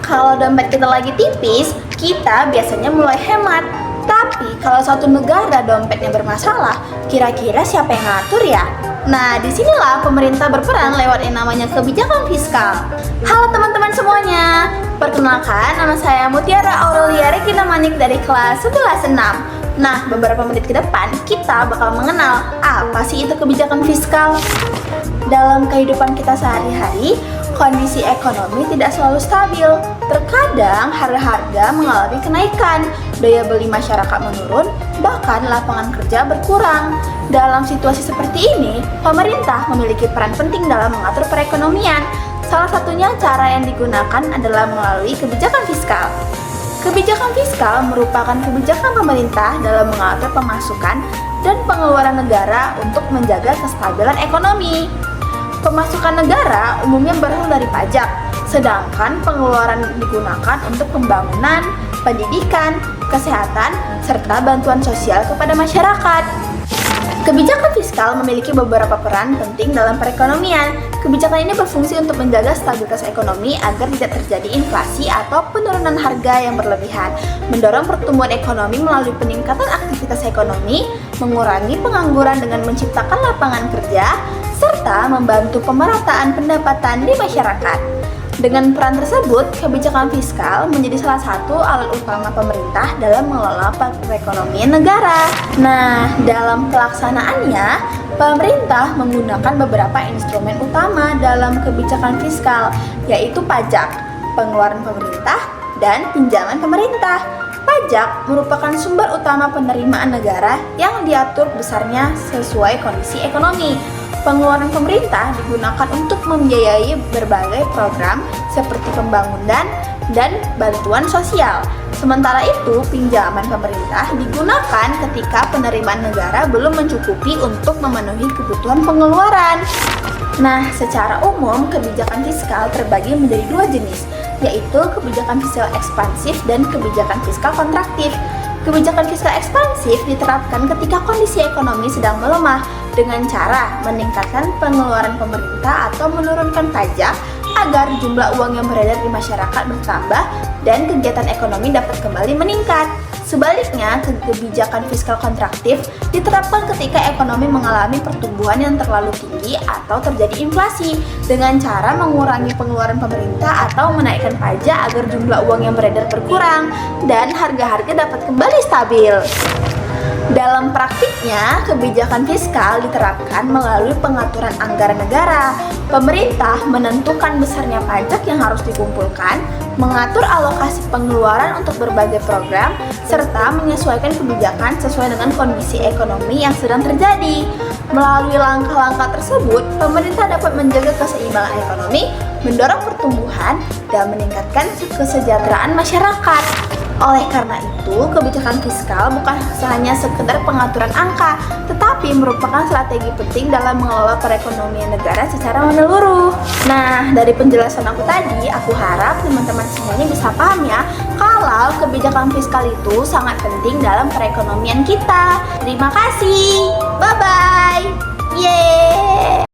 Kalau dompet kita lagi tipis, kita biasanya mulai hemat. Tapi kalau suatu negara dompetnya bermasalah, kira-kira siapa yang ngatur ya? Nah, disinilah pemerintah berperan lewat yang namanya kebijakan fiskal. Halo teman-teman semuanya, perkenalkan nama saya Mutiara Aurelia Regina Manik dari kelas 11-6. Nah, beberapa menit ke depan kita bakal mengenal apa sih itu kebijakan fiskal. Dalam kehidupan kita sehari-hari, kondisi ekonomi tidak selalu stabil. Terkadang harga-harga mengalami kenaikan, daya beli masyarakat menurun, bahkan lapangan kerja berkurang. Dalam situasi seperti ini, pemerintah memiliki peran penting dalam mengatur perekonomian. Salah satunya cara yang digunakan adalah melalui kebijakan fiskal. Kebijakan fiskal merupakan kebijakan pemerintah dalam mengatur pemasukan dan pengeluaran negara untuk menjaga kestabilan ekonomi. Pemasukan negara umumnya berasal dari pajak, sedangkan pengeluaran digunakan untuk pembangunan, pendidikan, kesehatan, serta bantuan sosial kepada masyarakat. Kebijakan fiskal memiliki beberapa peran penting dalam perekonomian. Kebijakan ini berfungsi untuk menjaga stabilitas ekonomi agar tidak terjadi inflasi atau penurunan harga yang berlebihan, mendorong pertumbuhan ekonomi melalui peningkatan aktivitas ekonomi, mengurangi pengangguran dengan menciptakan lapangan kerja, serta membantu pemerataan pendapatan di masyarakat. Dengan peran tersebut, kebijakan fiskal menjadi salah satu alat utama pemerintah dalam mengelola perekonomian negara. Nah, dalam pelaksanaannya, pemerintah menggunakan beberapa instrumen utama dalam kebijakan fiskal, yaitu pajak, pengeluaran pemerintah, dan pinjaman pemerintah. Pajak merupakan sumber utama penerimaan negara yang diatur besarnya sesuai kondisi ekonomi. Pengeluaran pemerintah digunakan untuk membiayai berbagai program seperti pembangunan dan bantuan sosial. Sementara itu, pinjaman pemerintah digunakan ketika penerimaan negara belum mencukupi untuk memenuhi kebutuhan pengeluaran. Nah, secara umum kebijakan fiskal terbagi menjadi dua jenis, yaitu kebijakan fiskal ekspansif dan kebijakan fiskal kontraktif. Kebijakan fiskal ekspansif diterapkan ketika kondisi ekonomi sedang melemah dengan cara meningkatkan pengeluaran pemerintah atau menurunkan pajak agar jumlah uang yang beredar di masyarakat bertambah dan kegiatan ekonomi dapat kembali meningkat. Sebaliknya, kebijakan fiskal kontraktif diterapkan ketika ekonomi mengalami pertumbuhan yang terlalu tinggi atau terjadi inflasi dengan cara mengurangi pengeluaran pemerintah atau menaikkan pajak agar jumlah uang yang beredar berkurang dan harga-harga dapat kembali stabil. Dalam praktiknya, kebijakan fiskal diterapkan melalui pengaturan anggaran negara. Pemerintah menentukan besarnya pajak yang harus dikumpulkan, mengatur alokasi pengeluaran untuk berbagai program, serta menyesuaikan kebijakan sesuai dengan kondisi ekonomi yang sedang terjadi. Melalui langkah-langkah tersebut, pemerintah dapat menjaga keseimbangan ekonomi, mendorong pertumbuhan, dan meningkatkan kesejahteraan masyarakat. Oleh karena itu, kebijakan fiskal bukan hanya sekedar pengaturan angka, tetapi merupakan strategi penting dalam mengelola perekonomian negara secara menyeluruh. Nah, dari penjelasan aku tadi, aku harap teman-teman semuanya bisa paham ya, kalau kebijakan fiskal itu sangat penting dalam perekonomian kita. Terima kasih, bye-bye! Yeay!